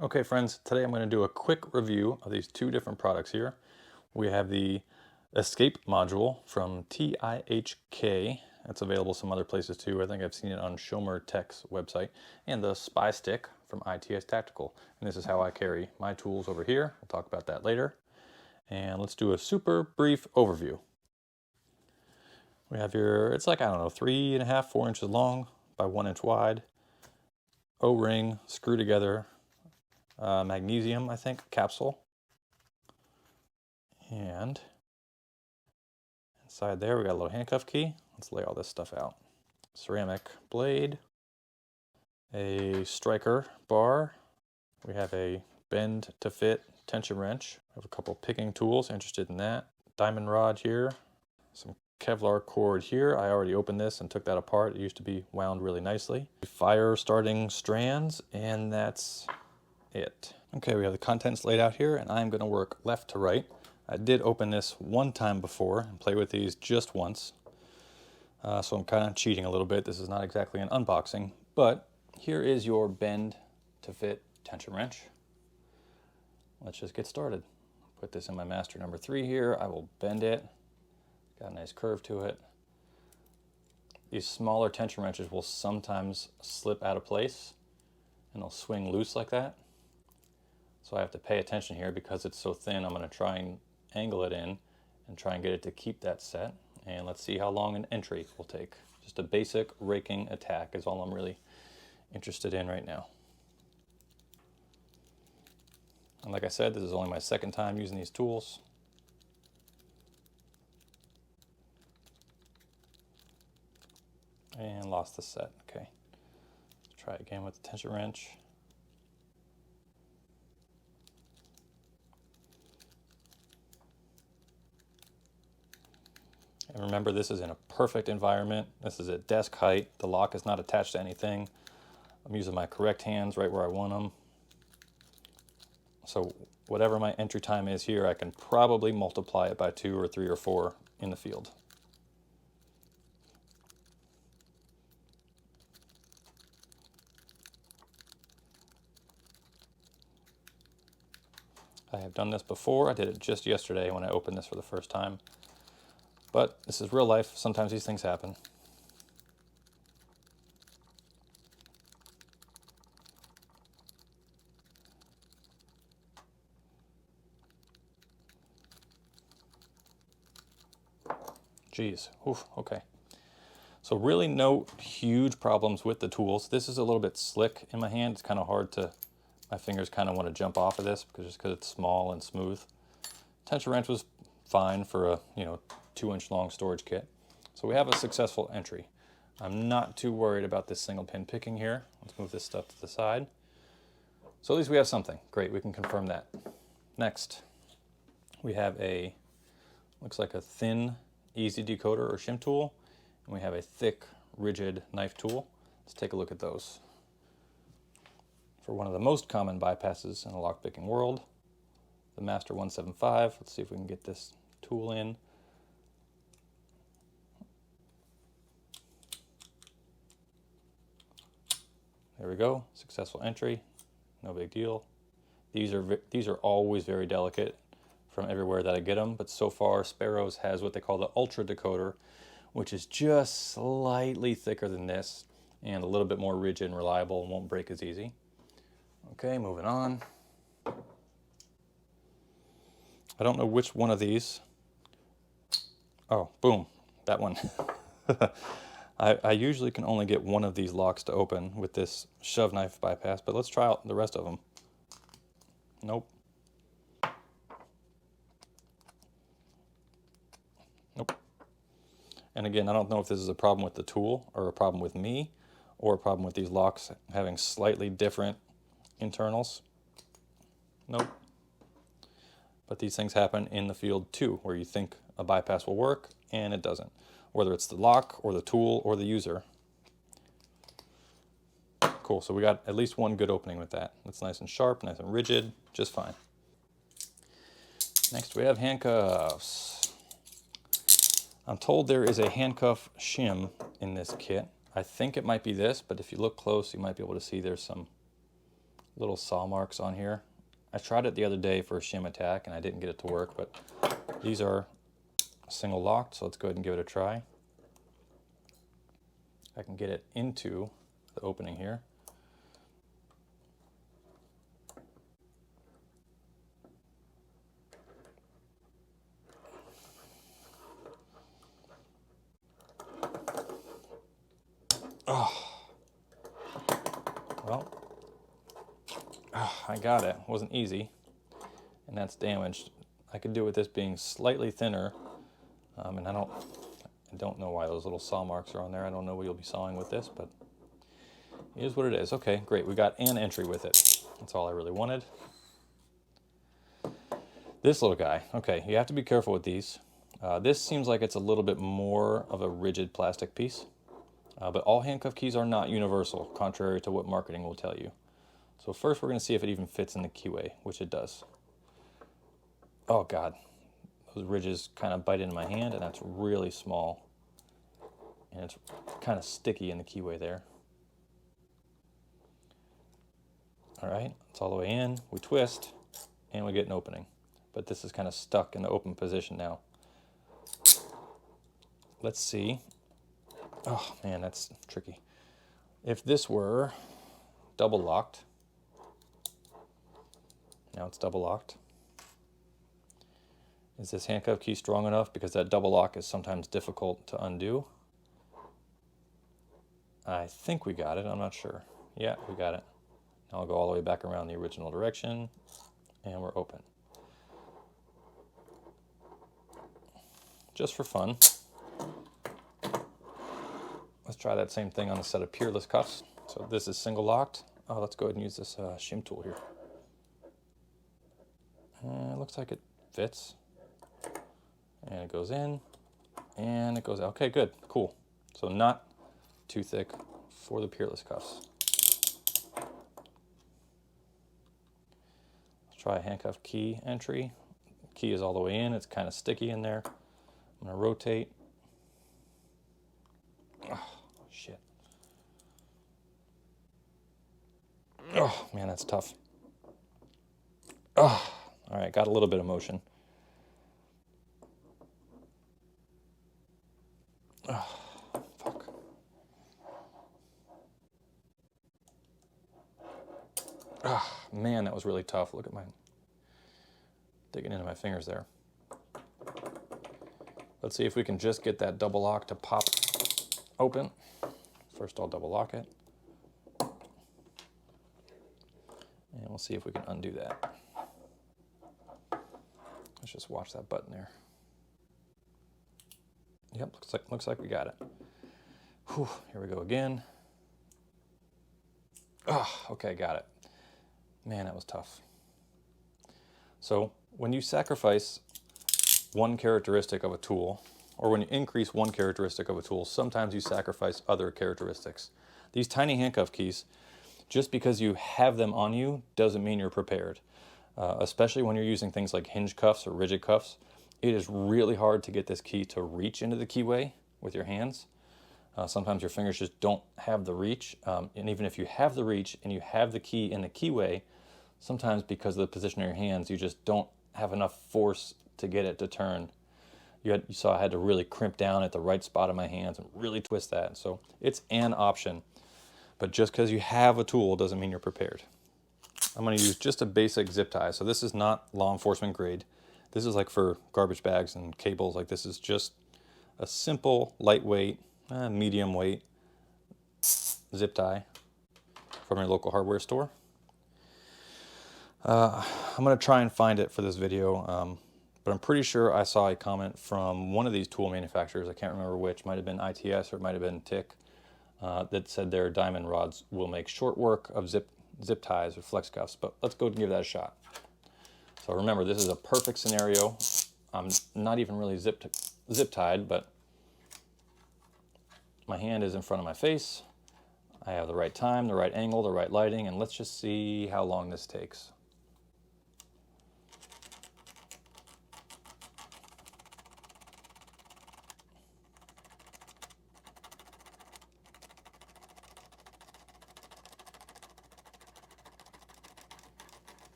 Okay friends, today I'm going to do a quick review of these two different products here. We have the Escape module from TIHK. It's available some other places too. I think I've seen it on Shomer Tech's website. And the Spie Stick from ITS Tactical. And this is how I carry my tools over here. We'll talk about that later. And let's do a super brief overview. We have here, it's like, I don't know, 3.5, 4 inches long by 1 inch wide. O-ring, screw together. Magnesium, I think, capsule. And inside there we got a little handcuff key. Let's lay all this stuff out. Ceramic blade, a striker bar. We have a bend to fit tension wrench. We have a couple picking tools, interested in that. Diamond rod here, some Kevlar cord here. I already opened this and took that apart. It used to be wound really nicely. Fire starting strands, and that's it. Okay, we have the contents laid out here, and I'm going to work left to right. I did open this one time before and play with these just once, so I'm kind of cheating a little bit. This is not exactly an unboxing, but here is your bend to fit tension wrench. Let's just get started. Put this in my master number 3 here. I will bend it. Got a nice curve to it. These smaller tension wrenches will sometimes slip out of place and they'll swing loose like that. So I have to pay attention here because it's so thin. I'm going to try and angle it in and try and get it to keep that set. And let's see how long an entry will take. Just a basic raking attack is all I'm really interested in right now. And like I said, this is only my second time using these tools. And lost the set. Okay. Let's try again with the tension wrench. And remember, this is in a perfect environment. This is at desk height. The lock is not attached to anything. I'm using my correct hands right where I want them. So whatever my entry time is here, I can probably multiply it by 2 or 3 or 4 in the field. I have done this before. I did it just yesterday when I opened this for the first time. But this is real life. Sometimes these things happen. Geez, oof, okay. So really no huge problems with the tools. This is a little bit slick in my hand. It's kind of hard to, my fingers kind of want to jump off of this just because it's small and smooth. Tension wrench was fine for a 2-inch long storage kit. So we have a successful entry. I'm not too worried about this single pin picking here. Let's move this stuff to the side. So at least we have something. Great, we can confirm that. Next, we have a, looks like a thin, easy decoder or shim tool. And we have a thick, rigid knife tool. Let's take a look at those. For one of the most common bypasses in the lockpicking world, the Master 175. Let's see if we can get this tool in. There we go, successful entry, no big deal. These are always very delicate from everywhere that I get them, but so far Sparrows has what they call the Ultra Decoder, which is just slightly thicker than this and a little bit more rigid and reliable and won't break as easy. Okay, moving on. I don't know which one of these. Oh, boom, that one. I usually can only get one of these locks to open with this shove knife bypass, but let's try out the rest of them. Nope. Nope. And again, I don't know if this is a problem with the tool or a problem with me or a problem with these locks having slightly different internals. Nope. But these things happen in the field too, where you think a bypass will work and it doesn't. Whether it's the lock or the tool or the user. Cool, so we got at least one good opening with that. It's nice and sharp, nice and rigid, just fine. Next we have handcuffs. I'm told there is a handcuff shim in this kit. I think it might be this, but if you look close, you might be able to see there's some little saw marks on here. I tried it the other day for a shim attack and I didn't get it to work, but these are single locked, so let's go ahead and give it a try. I can get it into the opening here. Oh, well, I got it. It wasn't easy, and that's damaged. I could do with this being slightly thinner, and I don't know why those little saw marks are on there. I don't know what you'll be sawing with this, but it is what it is. Okay, great. We got an entry with it. That's all I really wanted. This little guy. Okay, you have to be careful with these. This seems like it's a little bit more of a rigid plastic piece, but all handcuff keys are not universal, contrary to what marketing will tell you. So first we're going to see if it even fits in the keyway, which it does. Oh God, those ridges kind of bite into my hand, and that's really small. And it's kind of sticky in the keyway there. All right, it's all the way in. We twist, and we get an opening. But this is kind of stuck in the open position now. Let's see. Oh man, that's tricky. If this were double locked, now it's double locked. Is this handcuff key strong enough? Because that double lock is sometimes difficult to undo. I think we got it, I'm not sure. Yeah, we got it. Now I'll go all the way back around the original direction, and we're open. Just for fun, let's try that same thing on a set of peerless cuffs. So this is single locked. Oh, let's go ahead and use this shim tool here. It looks like it fits. And it goes in, and it goes out. Okay, good, cool. So not too thick for the peerless cuffs. Let's try a handcuff key entry. Key is all the way in. It's kind of sticky in there. I'm going to rotate. Oh, shit. Oh, man, that's tough. Oh, all right, got a little bit of motion. Oh, fuck. Oh, man, that was really tough. Look at my digging into my fingers there. Let's see if we can just get that double lock to pop open. First, I'll double lock it. And we'll see if we can undo that. Let's just watch that button there. Yep, looks like we got it. Whew, here we go again. Oh, okay, got it. Man, that was tough. So when you sacrifice one characteristic of a tool, or when you increase one characteristic of a tool, sometimes you sacrifice other characteristics. These tiny handcuff keys, just because you have them on you doesn't mean you're prepared. Especially when you're using things like hinge cuffs or rigid cuffs, it is really hard to get this key to reach into the keyway with your hands. Sometimes your fingers just don't have the reach, and even if you have the reach and you have the key in the keyway, sometimes because of the position of your hands, you just don't have enough force to get it to turn. You saw I had to really crimp down at the right spot of my hands and really twist that. So it's an option, but just because you have a tool doesn't mean you're prepared. I'm going to use just a basic zip tie. So this is not law enforcement grade. This is like for garbage bags and cables. Like this is just a simple, lightweight, medium weight zip tie from your local hardware store. I'm going to try and find it for this video, but I'm pretty sure I saw a comment from one of these tool manufacturers, I can't remember which, might have been ITS or it might have been TIC, that said their diamond rods will make short work of zip ties or flex cuffs, but let's go and give that a shot. So remember, this is a perfect scenario. I'm not even really zip tied, but my hand is in front of my face. I have the right time, the right angle, the right lighting, and let's just see how long this takes.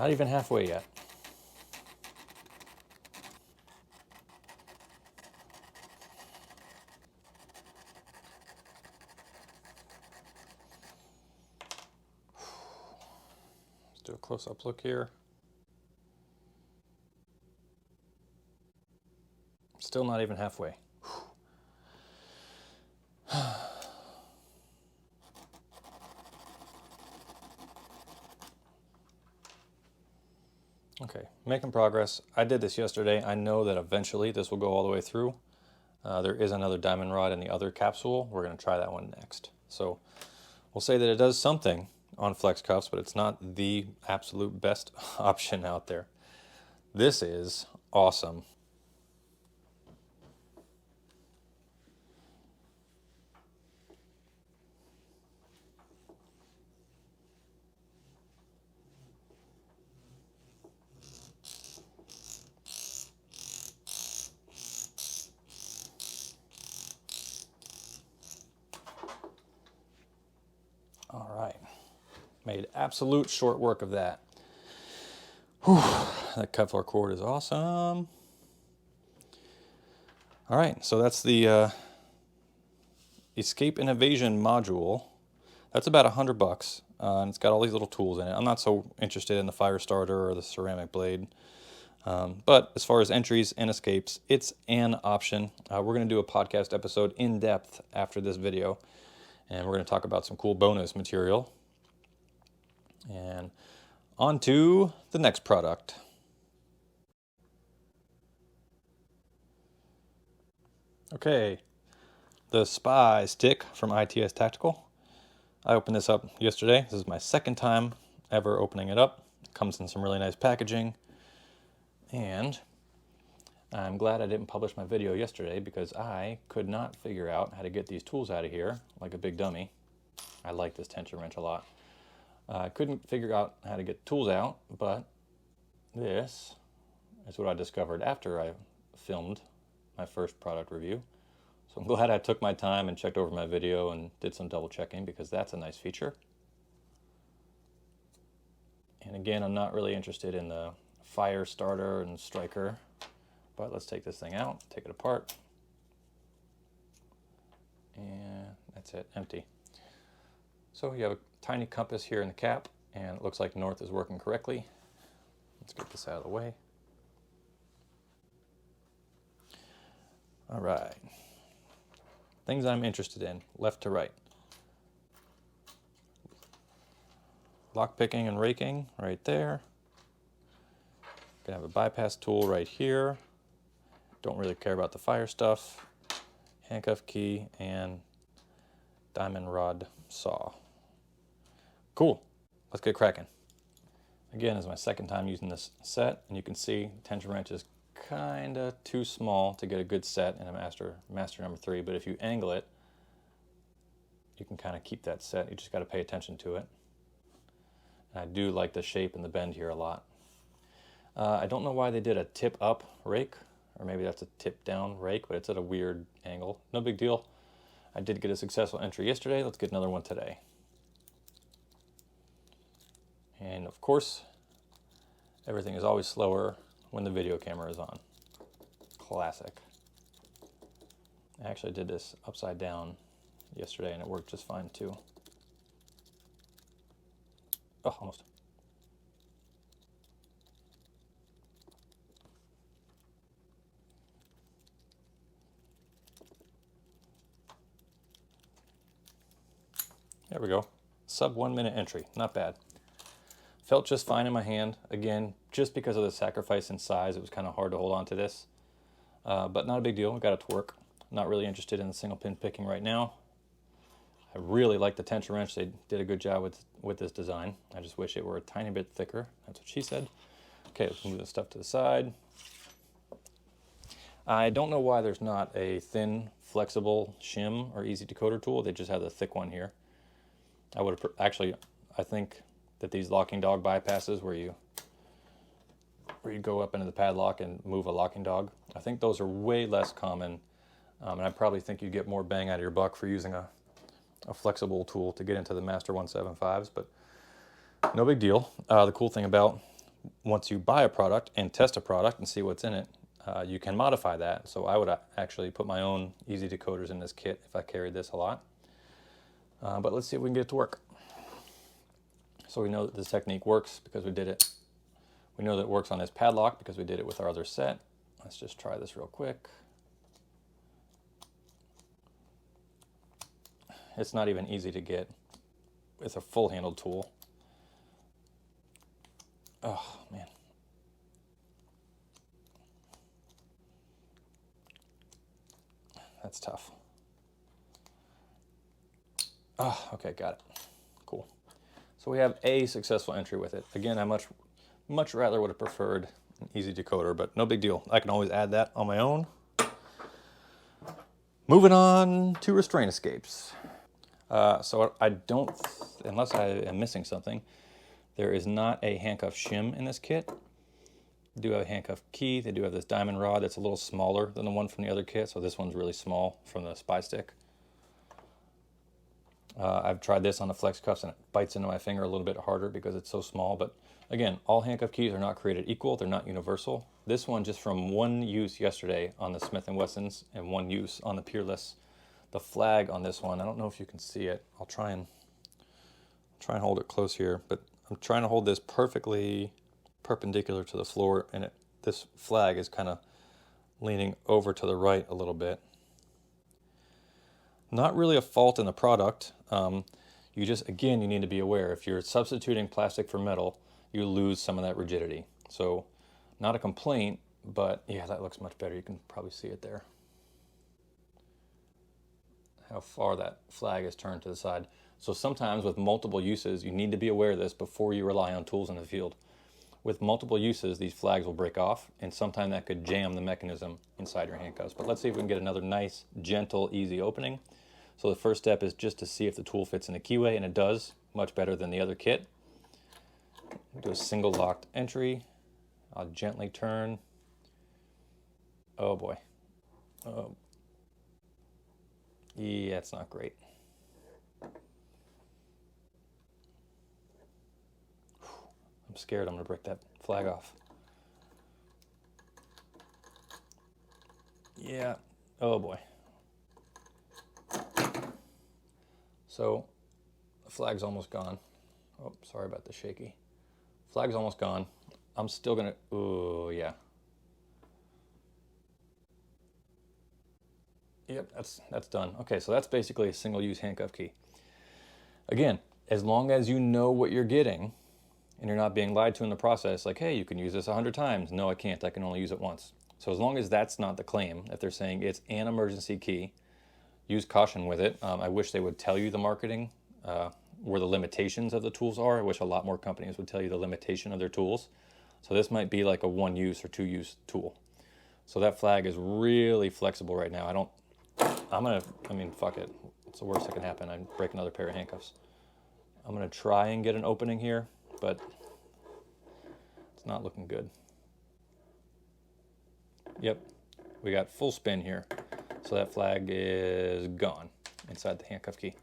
Not even halfway yet. Let's do a close-up look here. Still not even halfway. Okay, making progress. I did this yesterday. I know that eventually this will go all the way through. There is another diamond rod in the other capsule. We're going to try that one next. So we'll say that it does something on flex cuffs, but it's not the absolute best option out there. This is awesome. All right, made absolute short work of that. Whew, that Kevlar cord is awesome. All right, so that's the Escape and Evasion module. That's about $100, and it's got all these little tools in it. I'm not so interested in the fire starter or the ceramic blade, but as far as entries and escapes, it's an option. We're going to do a podcast episode in depth after this video, and we're going to talk about some cool bonus material. And on to the next product. Okay, the Spie Stick from Uncensored Tactical. I opened this up yesterday. This is my second time ever opening it up. It comes in some really nice packaging, and I'm glad I didn't publish my video yesterday because I could not figure out how to get these tools out of here like a big dummy. I like this tension wrench a lot. I couldn't figure out how to get tools out, but this is what I discovered after I filmed my first product review. So I'm glad I took my time and checked over my video and did some double checking, because that's a nice feature. And again, I'm not really interested in the fire starter and striker, but let's take this thing out, take it apart. And that's it, empty. So you have a tiny compass here in the cap, and it looks like north is working correctly. Let's get this out of the way. All right. Things I'm interested in, left to right. Lock picking and raking right there. Gonna have a bypass tool right here. Don't really care about the fire stuff. Handcuff key and diamond rod saw. Cool, let's get cracking. Again, this is my second time using this set, and you can see tension wrench is kind of too small to get a good set in a master number 3, but if you angle it, you can kind of keep that set. You just got to pay attention to it. And I do like the shape and the bend here a lot. I don't know why they did a tip up rake, or maybe that's a tip down rake, but it's at a weird angle. No big deal. I did get a successful entry yesterday. Let's get another one today. And of course, everything is always slower when the video camera is on. Classic. I actually did this upside down yesterday and it worked just fine too. Oh, almost. There we go. Sub 1 minute entry, not bad. Felt just fine in my hand. Again, just because of the sacrifice in size, it was kind of hard to hold on to this. But not a big deal, we got it to work. Not really interested in the single pin picking right now. I really like the tension wrench. They did a good job with this design. I just wish it were a tiny bit thicker. That's what she said. Okay, let's move this stuff to the side. I don't know why there's not a thin, flexible shim or easy decoder tool. They just have the thick one here. I would have actually, I think that these locking dog bypasses where you go up into the padlock and move a locking dog, I think those are way less common, and I probably think you get more bang out of your buck for using a flexible tool to get into the Master 175s, but no big deal. The cool thing about once you buy a product and test a product and see what's in it, you can modify that. So I would actually put my own easy decoders in this kit if I carried this a lot. But let's see if we can get it to work. So we know that this technique works because we did it. We know that it works on this padlock because we did it with our other set. Let's just try this real quick. It's not even easy to get with a full-handled tool. Oh, man. That's tough. Oh, okay, got it. Cool. So we have a successful entry with it. Again, I much rather would have preferred an easy decoder, but no big deal. I can always add that on my own. Moving on to restraint escapes. So I don't, unless I am missing something, there is not a handcuff shim in this kit. They do have a handcuff key. They do have this diamond rod that's a little smaller than the one from the other kit. So this one's really small from the Spie Stick. I've tried this on the flex cuffs and it bites into my finger a little bit harder because it's so small. But again, all handcuff keys are not created equal. They're not universal. This one, just from one use yesterday on the Smith & Wessons and one use on the Peerless, the flag on this one, I don't know if you can see it. I'll try and hold it close here, but I'm trying to hold this perfectly perpendicular to the floor, and this flag is kind of leaning over to the right a little bit. Not really a fault in the product. You just, again, you need to be aware. If you're substituting plastic for metal, you lose some of that rigidity. So not a complaint, but yeah, that looks much better. You can probably see it there. How far that flag is turned to the side. So sometimes with multiple uses, you need to be aware of this before you rely on tools in the field. With multiple uses, these flags will break off, and sometimes that could jam the mechanism inside your handcuffs. But let's see if we can get another nice, gentle, easy opening. So the first step is just to see if the tool fits in the keyway, and it does, much better than the other kit. Do a single locked entry. I'll gently turn. Oh boy. Oh. Yeah, it's not great. I'm scared I'm going to break that flag off. Yeah. Oh boy. So the flag's almost gone. Oh, sorry about the shaky. Flag's almost gone. I'm still going to... Ooh, yeah. Yep, that's done. Okay, so that's basically a single-use handcuff key. Again, as long as you know what you're getting and you're not being lied to in the process, like, hey, you can use this 100 times. No, I can't. I can only use it once. So as long as that's not the claim, if they're saying it's an emergency key, use caution with it. I wish they would tell you the marketing, where the limitations of the tools are. I wish a lot more companies would tell you the limitation of their tools. So this might be like a one-use or two-use tool. So that flag is really flexible right now. I mean, fuck it. It's the worst that can happen. I break another pair of handcuffs. I'm going to try and get an opening here, but it's not looking good. Yep, we got full spin here. So that flag is gone inside the handcuff key.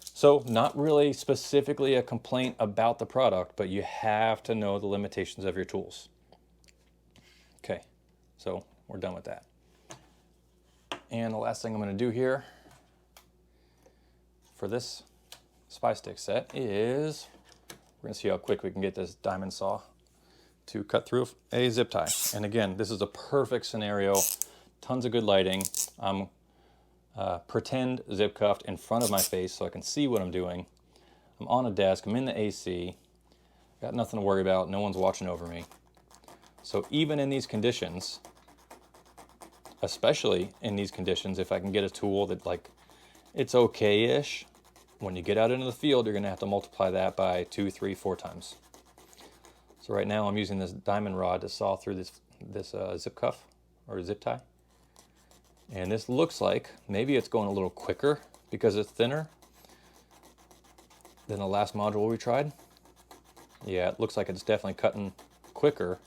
So not really specifically a complaint about the product, but you have to know the limitations of your tools. Okay, so we're done with that. And the last thing I'm going to do here for this Spie Stick set is we're going to see how quick we can get this diamond saw to cut through a zip tie. And again, this is a perfect scenario. Tons of good lighting. I'm pretend zip cuffed in front of my face so I can see what I'm doing. I'm on a desk. I'm in the AC. Got nothing to worry about. No one's watching over me. So even in these conditions, especially in these conditions, if I can get a tool that, like, it's okay-ish, when you get out into the field, you're going to have to multiply that by 2, 3, 4 times. So right now I'm using this diamond rod to saw through this zip cuff or zip tie. And this looks like maybe it's going a little quicker because it's thinner than the last module we tried. Yeah, it looks like it's definitely cutting quicker,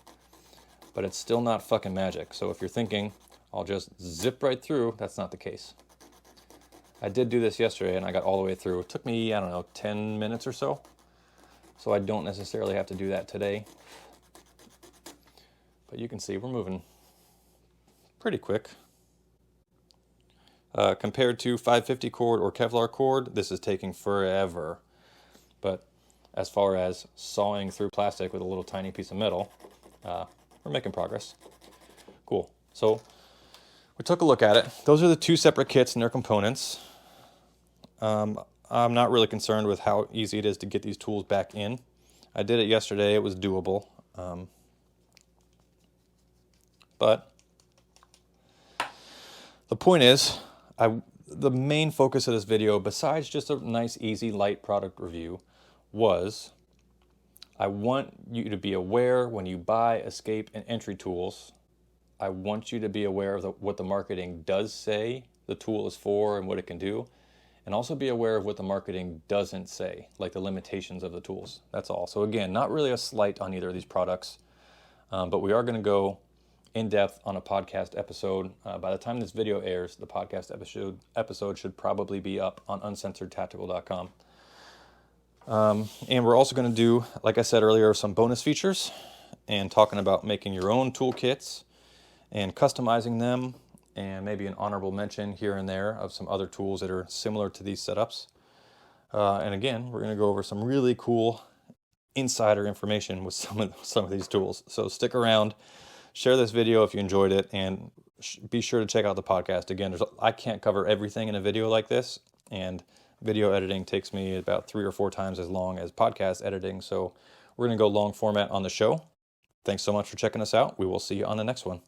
but it's still not fucking magic. So if you're thinking, I'll just zip right through, that's not the case. I did do this yesterday and I got all the way through. It took me, I don't know, 10 minutes or so. So I don't necessarily have to do that today. But you can see we're moving pretty quick. Compared to 550 cord or Kevlar cord, this is taking forever. But as far as sawing through plastic with a little tiny piece of metal, we're making progress. Cool. So we took a look at it. Those are the two separate kits and their components. I'm not really concerned with how easy it is to get these tools back in. I did it yesterday. It was doable. But the point is, the main focus of this video, besides just a nice, easy, light product review, was I want you to be aware when you buy escape and entry tools. I want you to be aware of what the marketing does say the tool is for and what it can do, and also be aware of what the marketing doesn't say, like the limitations of the tools. That's all. So again, not really a slight on either of these products, but we are going to go in depth on a podcast episode. By the time this video airs, the podcast episode should probably be up on uncensoredtactical.com. And we're also going to do, like I said earlier, some bonus features and talking about making your own toolkits and customizing them, and maybe an honorable mention here and there of some other tools that are similar to these setups. And again, we're going to go over some really cool insider information with some of these tools. So stick around. Share this video if you enjoyed it, and be sure to check out the podcast. Again, I can't cover everything in a video like this, and video editing takes me about 3 or 4 times as long as podcast editing, so we're going to go long format on the show. Thanks so much for checking us out. We will see you on the next one.